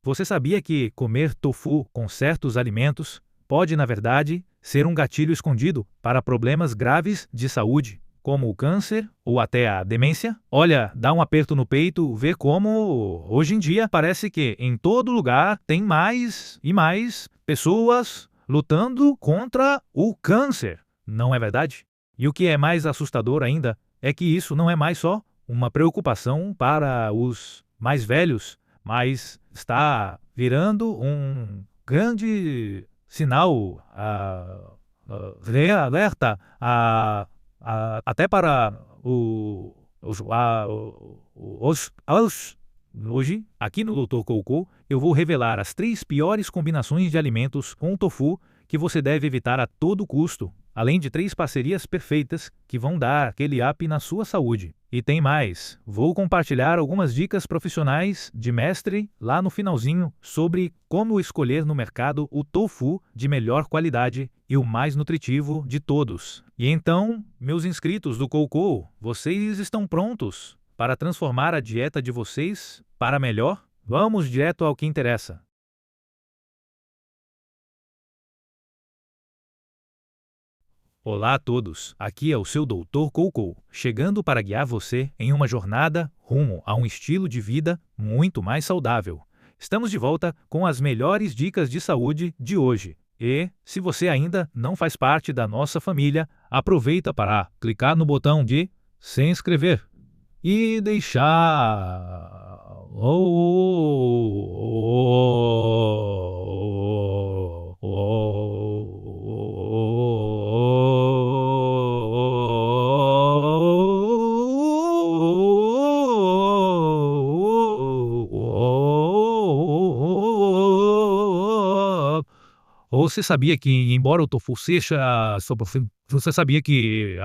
Você sabia que comer tofu com certos alimentos pode, na verdade, ser um gatilho escondido para problemas graves de saúde, como o câncer ou até a demência? Olha, dá um aperto no peito, vê como hoje em dia parece que em todo lugar tem mais e mais pessoas lutando contra o câncer, não é verdade? E o que é mais assustador ainda é que isso não é mais só uma preocupação para os mais velhos, mas está virando um grande sinal de alerta até para hoje, aqui no Dr. Coco, eu vou revelar as 3 piores combinações de alimentos com tofu que você deve evitar a todo custo, além de 3 parcerias perfeitas que vão dar aquele up na sua saúde. E tem mais, vou compartilhar algumas dicas profissionais de mestre lá no finalzinho sobre como escolher no mercado o tofu de melhor qualidade e o mais nutritivo de todos. E então, meus inscritos do Coco, vocês estão prontos para transformar a dieta de vocês para melhor? Vamos direto ao que interessa. Olá a todos, aqui é o seu Dr. Coco, chegando para guiar você em uma jornada rumo a um estilo de vida muito mais saudável. Estamos de volta com as melhores dicas de saúde de hoje. E, se você ainda não faz parte da nossa família, aproveita para clicar no botão de se inscrever e deixar ou você sabia que, embora o tofu seja, você sabia que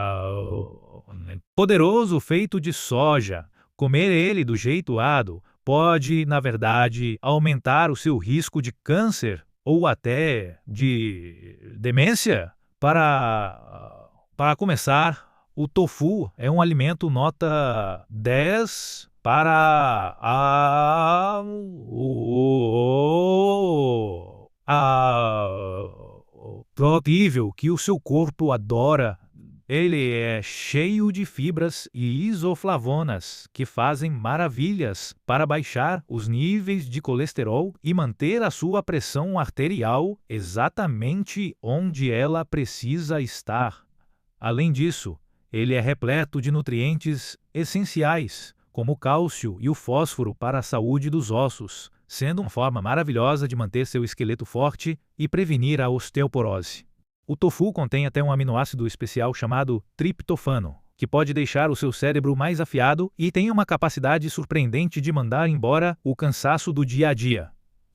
poderoso feito de soja, comer ele do jeito ado pode, na verdade, aumentar o seu risco de câncer ou até de demência? Para começar, o tofu é um alimento nota 10 para protível que o seu corpo adora. Ele é cheio de fibras e isoflavonas que fazem maravilhas para baixar os níveis de colesterol e manter a sua pressão arterial exatamente onde ela precisa estar. Além disso, ele é repleto de nutrientes essenciais, como o cálcio e o fósforo para a saúde dos ossos, sendo uma forma maravilhosa de manter seu esqueleto forte e prevenir a osteoporose. O tofu contém até um aminoácido especial chamado triptofano, que pode deixar o seu cérebro mais afiado e tem uma capacidade surpreendente de mandar embora o cansaço do dia a dia.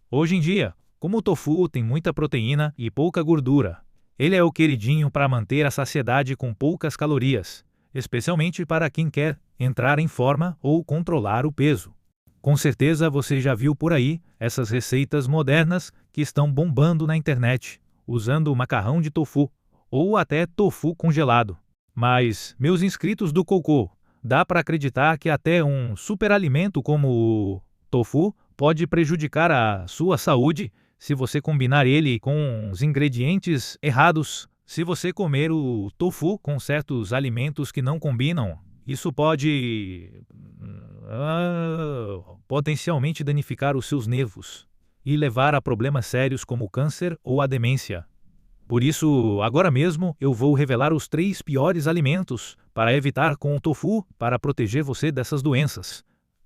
Hoje em dia, como o tofu tem muita proteína e pouca gordura, ele é o queridinho para manter a saciedade com poucas calorias, especialmente para quem quer entrar em forma ou controlar o peso. Com certeza você já viu por aí essas receitas modernas que estão bombando na internet, usando o macarrão de tofu, ou até tofu congelado. Mas, meus inscritos do Coco, dá para acreditar que até um superalimento como o tofu pode prejudicar a sua saúde se você combinar ele com os ingredientes errados. Se você comer o tofu com certos alimentos que não combinam, isso pode potencialmente danificar os seus nervos e levar a problemas sérios como o câncer ou a demência. Por isso, agora mesmo eu vou revelar os 3 piores alimentos para evitar com o tofu para proteger você dessas doenças,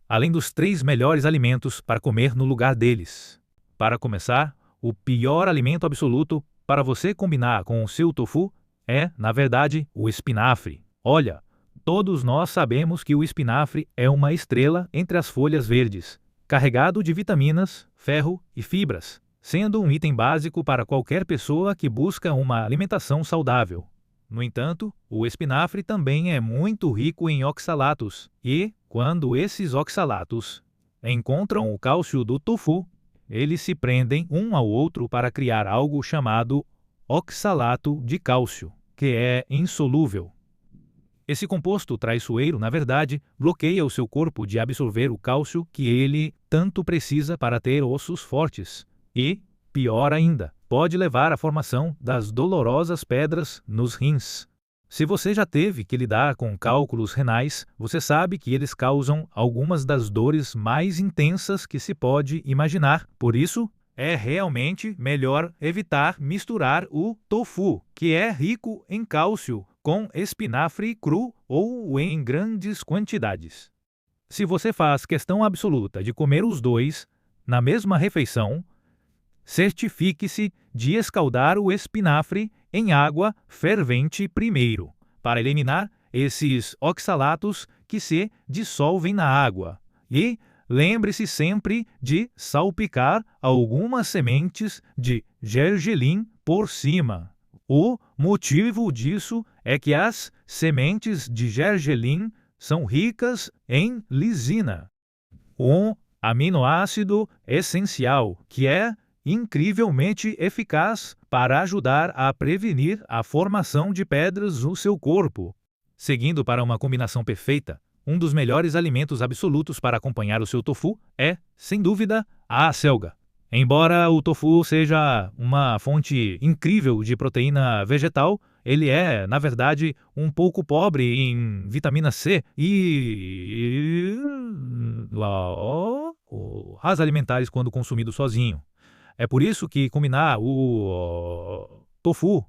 além dos 3 melhores alimentos para comer no lugar deles. Para começar, o pior alimento absoluto para você combinar com o seu tofu é, na verdade, o espinafre. Olha, todos nós sabemos que o espinafre é uma estrela entre as folhas verdes, carregado de vitaminas, ferro e fibras, sendo um item básico para qualquer pessoa que busca uma alimentação saudável. No entanto, o espinafre também é muito rico em oxalatos e, quando esses oxalatos encontram o cálcio do tofu, eles se prendem um ao outro para criar algo chamado oxalato de cálcio, que é insolúvel. Esse composto traiçoeiro, na verdade, bloqueia o seu corpo de absorver o cálcio que ele tanto precisa para ter ossos fortes. E, pior ainda, pode levar à formação das dolorosas pedras nos rins. Se você já teve que lidar com cálculos renais, você sabe que eles causam algumas das dores mais intensas que se pode imaginar. Por isso, é realmente melhor evitar misturar o tofu, que é rico em cálcio, com espinafre cru ou em grandes quantidades. Se você faz questão absoluta de comer os dois na mesma refeição, certifique-se de escaldar o espinafre em água fervente primeiro, para eliminar esses oxalatos que se dissolvem na água. E lembre-se sempre de salpicar algumas sementes de gergelim por cima. O motivo disso é que as sementes de gergelim são ricas em lisina, um aminoácido essencial que é incrivelmente eficaz para ajudar a prevenir a formação de pedras no seu corpo. Seguindo para uma combinação perfeita, um dos melhores alimentos absolutos para acompanhar o seu tofu é, sem dúvida, a acelga. Embora o tofu seja uma fonte incrível de proteína vegetal, ele é, na verdade, um pouco pobre em vitamina C e as alimentares quando consumido sozinho. É por isso que combinar o tofu,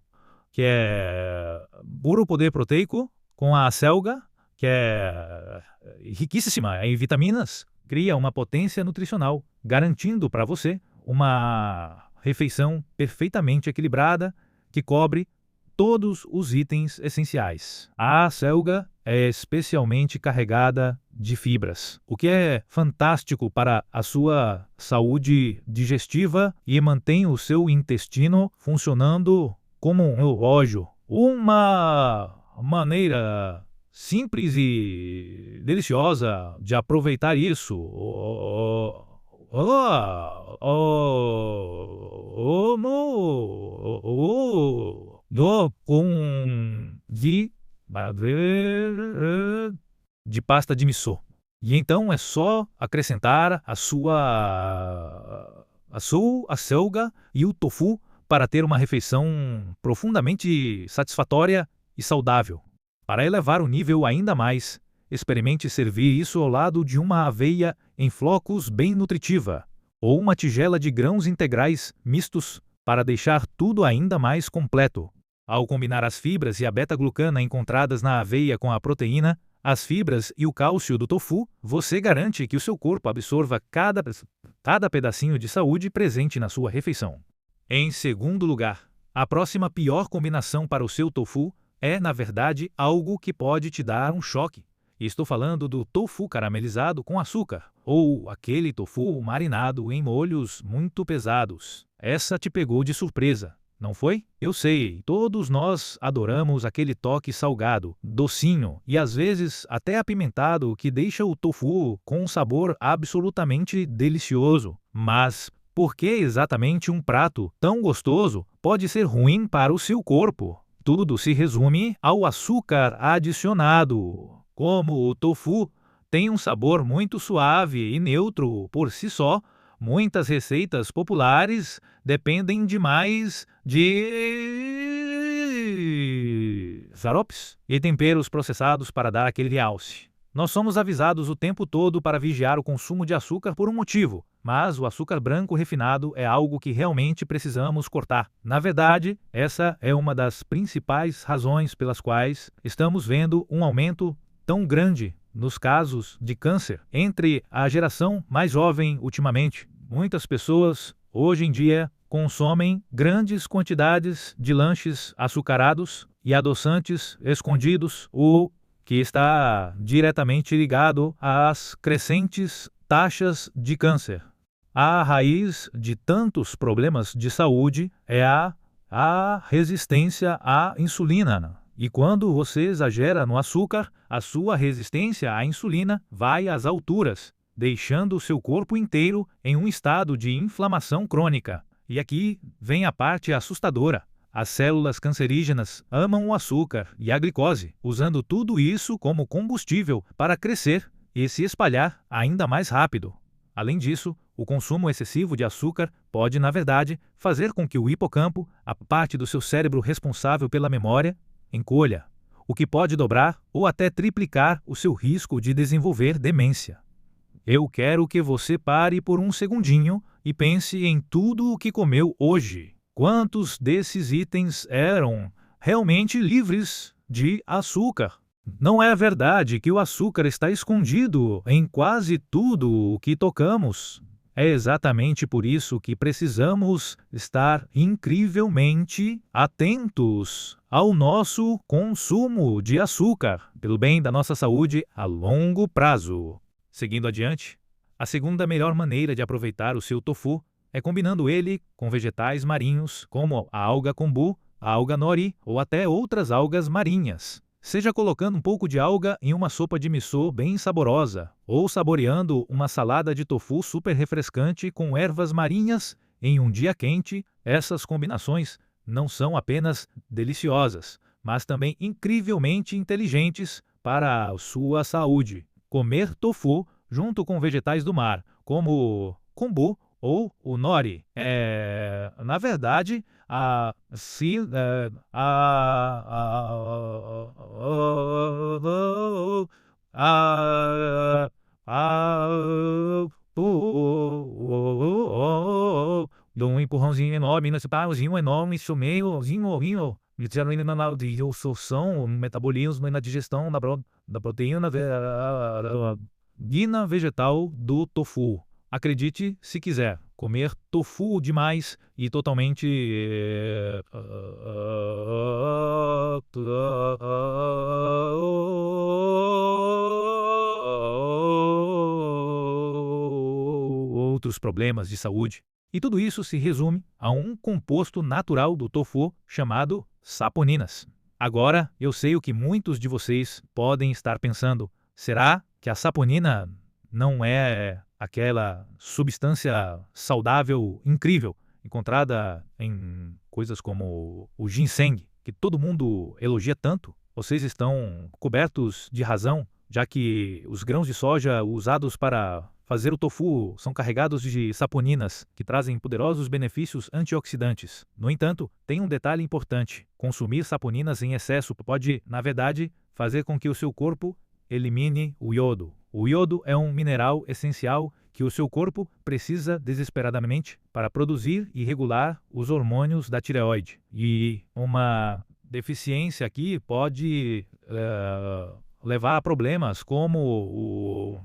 que é puro poder proteico, com a acelga, que é riquíssima em vitaminas, cria uma potência nutricional, garantindo para você uma refeição perfeitamente equilibrada que cobre todos os itens essenciais. A acelga é especialmente carregada de fibras, o que é fantástico para a sua saúde digestiva e mantém o seu intestino funcionando como um relógio. Uma maneira simples e deliciosa de aproveitar isso de pasta de miso. E então é só acrescentar a sua acelga e o tofu para ter uma refeição profundamente satisfatória e saudável. Para elevar o nível ainda mais, experimente servir isso ao lado de uma aveia em flocos bem nutritiva, ou uma tigela de grãos integrais mistos para deixar tudo ainda mais completo. Ao combinar as fibras e a beta-glucana encontradas na aveia com a proteína, as fibras e o cálcio do tofu, você garante que o seu corpo absorva cada pedacinho de saúde presente na sua refeição. Em segundo lugar, a próxima pior combinação para o seu tofu é, na verdade, algo que pode te dar um choque. Estou falando do tofu caramelizado com açúcar, ou aquele tofu marinado em molhos muito pesados. Essa te pegou de surpresa, não foi? Eu sei, todos nós adoramos aquele toque salgado, docinho e às vezes até apimentado que deixa o tofu com um sabor absolutamente delicioso. Mas por que exatamente um prato tão gostoso pode ser ruim para o seu corpo? Tudo se resume ao açúcar adicionado. Como o tofu tem um sabor muito suave e neutro por si só, muitas receitas populares dependem demais de xaropes e temperos processados para dar aquele realce. Nós somos avisados o tempo todo para vigiar o consumo de açúcar por um motivo, mas o açúcar branco refinado é algo que realmente precisamos cortar. Na verdade, essa é uma das principais razões pelas quais estamos vendo um aumento tão grande nos casos de câncer entre a geração mais jovem ultimamente. Muitas pessoas, hoje em dia, consomem grandes quantidades de lanches açucarados e adoçantes escondidos, o que está diretamente ligado às crescentes taxas de câncer. A raiz de tantos problemas de saúde é a resistência à insulina. E quando você exagera no açúcar, a sua resistência à insulina vai às alturas, deixando o seu corpo inteiro em um estado de inflamação crônica. E aqui vem a parte assustadora. As células cancerígenas amam o açúcar e a glicose, usando tudo isso como combustível para crescer e se espalhar ainda mais rápido. Além disso, o consumo excessivo de açúcar pode, na verdade, fazer com que o hipocampo, a parte do seu cérebro responsável pela memória, encolha, o que pode dobrar ou até triplicar o seu risco de desenvolver demência. Eu quero que você pare por um segundinho e pense em tudo o que comeu hoje. Quantos desses itens eram realmente livres de açúcar? Não é verdade que o açúcar está escondido em quase tudo o que tocamos? É exatamente por isso que precisamos estar incrivelmente atentos ao nosso consumo de açúcar, pelo bem da nossa saúde a longo prazo. Seguindo adiante, a segunda melhor maneira de aproveitar o seu tofu é combinando ele com vegetais marinhos, como a alga kombu, a alga nori ou até outras algas marinhas. Seja colocando um pouco de alga em uma sopa de miso bem saborosa, ou saboreando uma salada de tofu super refrescante com ervas marinhas em um dia quente, essas combinações não são apenas deliciosas, mas também incrivelmente inteligentes para a sua saúde. Comer tofu junto com vegetais do mar, como kombu ou o nori, na verdade, dou um empurrãozinho enorme nesse pauzinho enorme, chumeiozinho, eu sou são metabolismo na digestão da proteína guina vegetal do tofu. Acredite se quiser, comer tofu demais e totalmente outros problemas de saúde. E tudo isso se resume a um composto natural do tofu chamado saponinas. Agora, eu sei o que muitos de vocês podem estar pensando. Será que a saponina não é aquela substância saudável incrível encontrada em coisas como o ginseng, que todo mundo elogia tanto? Vocês estão cobertos de razão, já que os grãos de soja usados para fazer o tofu são carregados de saponinas, que trazem poderosos benefícios antioxidantes. No entanto, tem um detalhe importante: consumir saponinas em excesso pode, na verdade, fazer com que o seu corpo elimine o iodo. O iodo é um mineral essencial que o seu corpo precisa desesperadamente para produzir e regular os hormônios da tireoide. E uma deficiência aqui pode levar a problemas como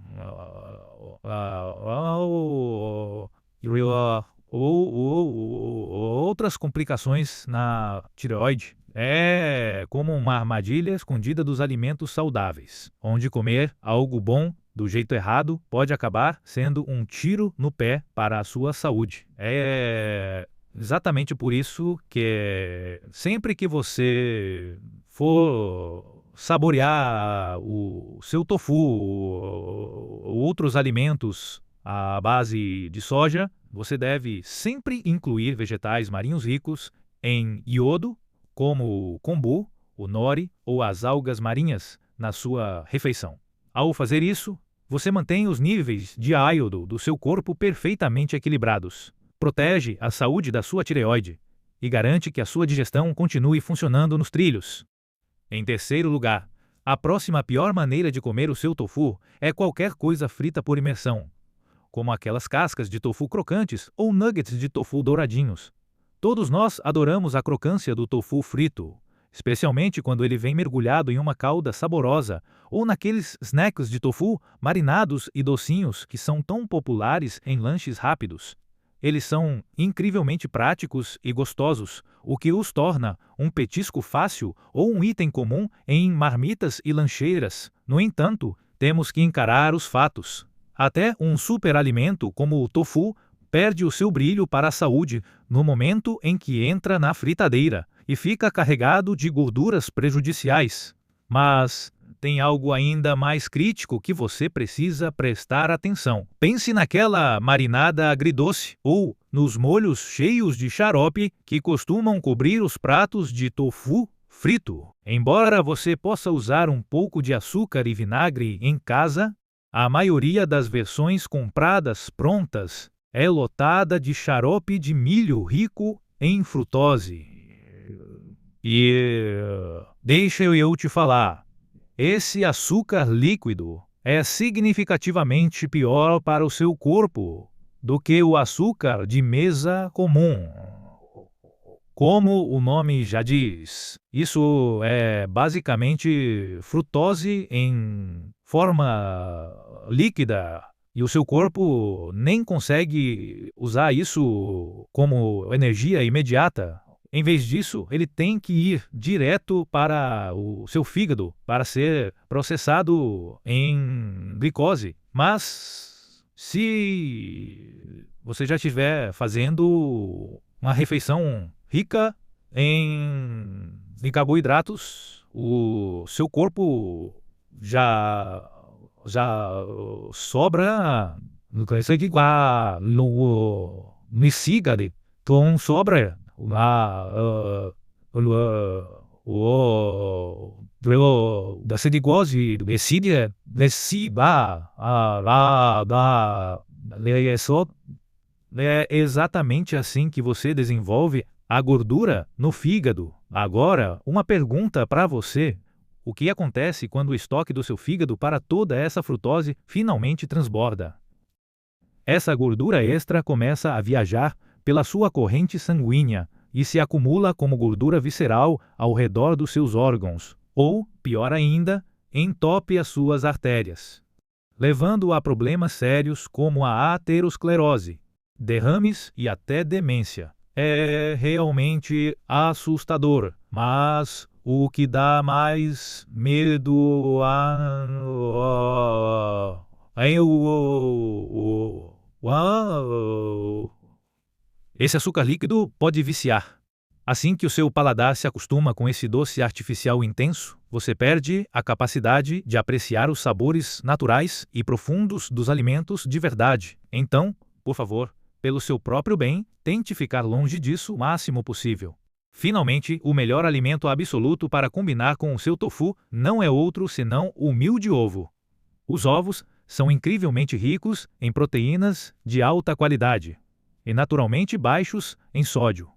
outras complicações na tireoide. É como uma armadilha escondida dos alimentos saudáveis, onde comer algo bom do jeito errado pode acabar sendo um tiro no pé para a sua saúde. É exatamente por isso que sempre que você for saborear o seu tofu ou outros alimentos à base de soja, você deve sempre incluir vegetais marinhos ricos em iodo, como o kombu, o nori ou as algas marinhas na sua refeição. Ao fazer isso, você mantém os níveis de iodo do seu corpo perfeitamente equilibrados, protege a saúde da sua tireoide e garante que a sua digestão continue funcionando nos trilhos. Em terceiro lugar, a próxima pior maneira de comer o seu tofu é qualquer coisa frita por imersão, como aquelas cascas de tofu crocantes ou nuggets de tofu douradinhos. Todos nós adoramos a crocância do tofu frito, especialmente quando ele vem mergulhado em uma calda saborosa ou naqueles snacks de tofu marinados e docinhos que são tão populares em lanches rápidos. Eles são incrivelmente práticos e gostosos, o que os torna um petisco fácil ou um item comum em marmitas e lancheiras. No entanto, temos que encarar os fatos. Até um superalimento como o tofu perde o seu brilho para a saúde no momento em que entra na fritadeira e fica carregado de gorduras prejudiciais. Mas tem algo ainda mais crítico que você precisa prestar atenção. Pense naquela marinada agridoce ou nos molhos cheios de xarope que costumam cobrir os pratos de tofu frito. Embora você possa usar um pouco de açúcar e vinagre em casa, a maioria das versões compradas prontas é lotada de xarope de milho rico em frutose. E deixa eu te falar, esse açúcar líquido é significativamente pior para o seu corpo do que o açúcar de mesa comum. Como o nome já diz, isso é basicamente frutose em forma líquida e o seu corpo nem consegue usar isso como energia imediata. Em vez disso, ele tem que ir direto para o seu fígado para ser processado em glicose. Mas se você já estiver fazendo uma refeição rica em carboidratos, o seu corpo já sobra no fígado, então sobra da glicose decide é exatamente assim que você desenvolve a gordura no fígado. Agora, uma pergunta para você. O que acontece quando o estoque do seu fígado para toda essa frutose finalmente transborda? Essa gordura extra começa a viajar pela sua corrente sanguínea e se acumula como gordura visceral ao redor dos seus órgãos, ou, pior ainda, entope as suas artérias, levando a problemas sérios como a aterosclerose, derrames e até demência. É realmente assustador, mas o que dá mais medo esse açúcar líquido pode viciar. Assim que o seu paladar se acostuma com esse doce artificial intenso, você perde a capacidade de apreciar os sabores naturais e profundos dos alimentos de verdade. Então, por favor, pelo seu próprio bem, tente ficar longe disso o máximo possível. Finalmente, o melhor alimento absoluto para combinar com o seu tofu não é outro senão o mil de ovo. Os ovos são incrivelmente ricos em proteínas de alta qualidade e naturalmente baixos em sódio.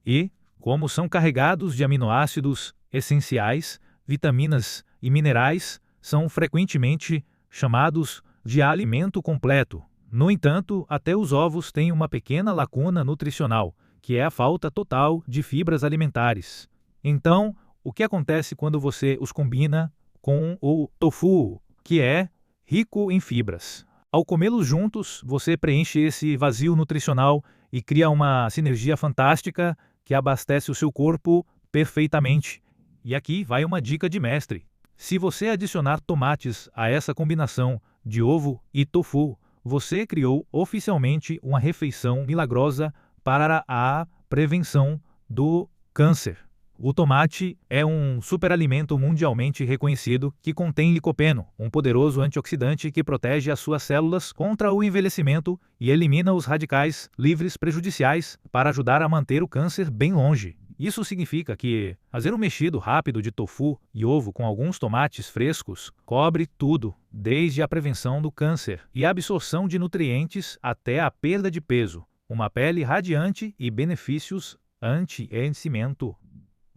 E, como são carregados de aminoácidos essenciais, vitaminas e minerais, são frequentemente chamados de alimento completo. No entanto, até os ovos têm uma pequena lacuna nutricional, que é a falta total de fibras alimentares. Então, o que acontece quando você os combina com o tofu, que é rico em fibras? Ao comê-los juntos, você preenche esse vazio nutricional e cria uma sinergia fantástica que abastece o seu corpo perfeitamente. E aqui vai uma dica de mestre. Se você adicionar tomates a essa combinação de ovo e tofu, você criou oficialmente uma refeição milagrosa para a prevenção do câncer. O tomate é um superalimento mundialmente reconhecido que contém licopeno, um poderoso antioxidante que protege as suas células contra o envelhecimento e elimina os radicais livres prejudiciais para ajudar a manter o câncer bem longe. Isso significa que fazer um mexido rápido de tofu e ovo com alguns tomates frescos cobre tudo, desde a prevenção do câncer e a absorção de nutrientes até a perda de peso, uma pele radiante e benefícios anti-envelhecimento.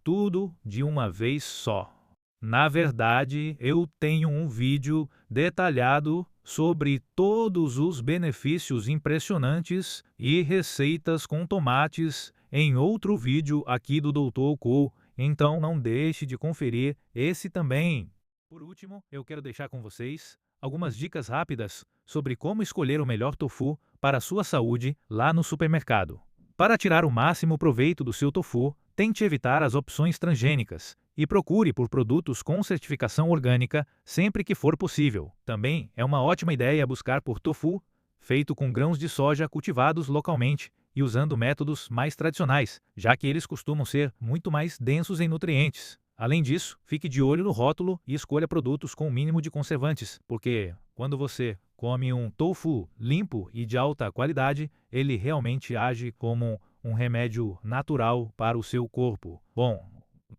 Tudo de uma vez só. Na verdade, eu tenho um vídeo detalhado sobre todos os benefícios impressionantes e receitas com tomates em outro vídeo aqui do Dr. Ko, então não deixe de conferir esse também. Por último, eu quero deixar com vocês algumas dicas rápidas sobre como escolher o melhor tofu para a sua saúde lá no supermercado. Para tirar o máximo proveito do seu tofu, tente evitar as opções transgênicas e procure por produtos com certificação orgânica sempre que for possível. Também é uma ótima ideia buscar por tofu feito com grãos de soja cultivados localmente e usando métodos mais tradicionais, já que eles costumam ser muito mais densos em nutrientes. Além disso, fique de olho no rótulo e escolha produtos com o mínimo de conservantes, porque quando você come um tofu limpo e de alta qualidade, ele realmente age como um remédio natural para o seu corpo. Bom,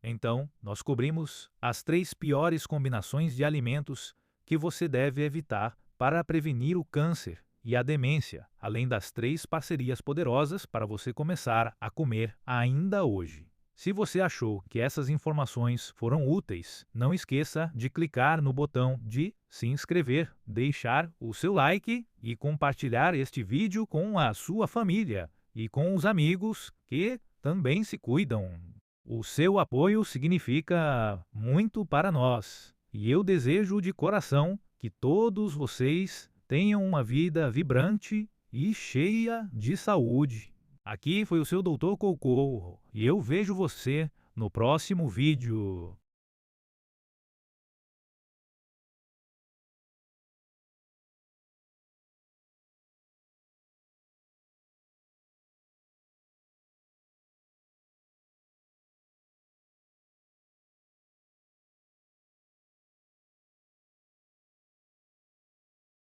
então nós cobrimos as 3 piores combinações de alimentos que você deve evitar para prevenir o câncer e a demência, além das 3 parcerias poderosas para você começar a comer ainda hoje. Se você achou que essas informações foram úteis, não esqueça de clicar no botão de se inscrever, deixar o seu like e compartilhar este vídeo com a sua família e com os amigos que também se cuidam. O seu apoio significa muito para nós e eu desejo de coração que todos vocês tenham uma vida vibrante e cheia de saúde. Aqui foi o seu Dr. Cocô e eu vejo você no próximo vídeo.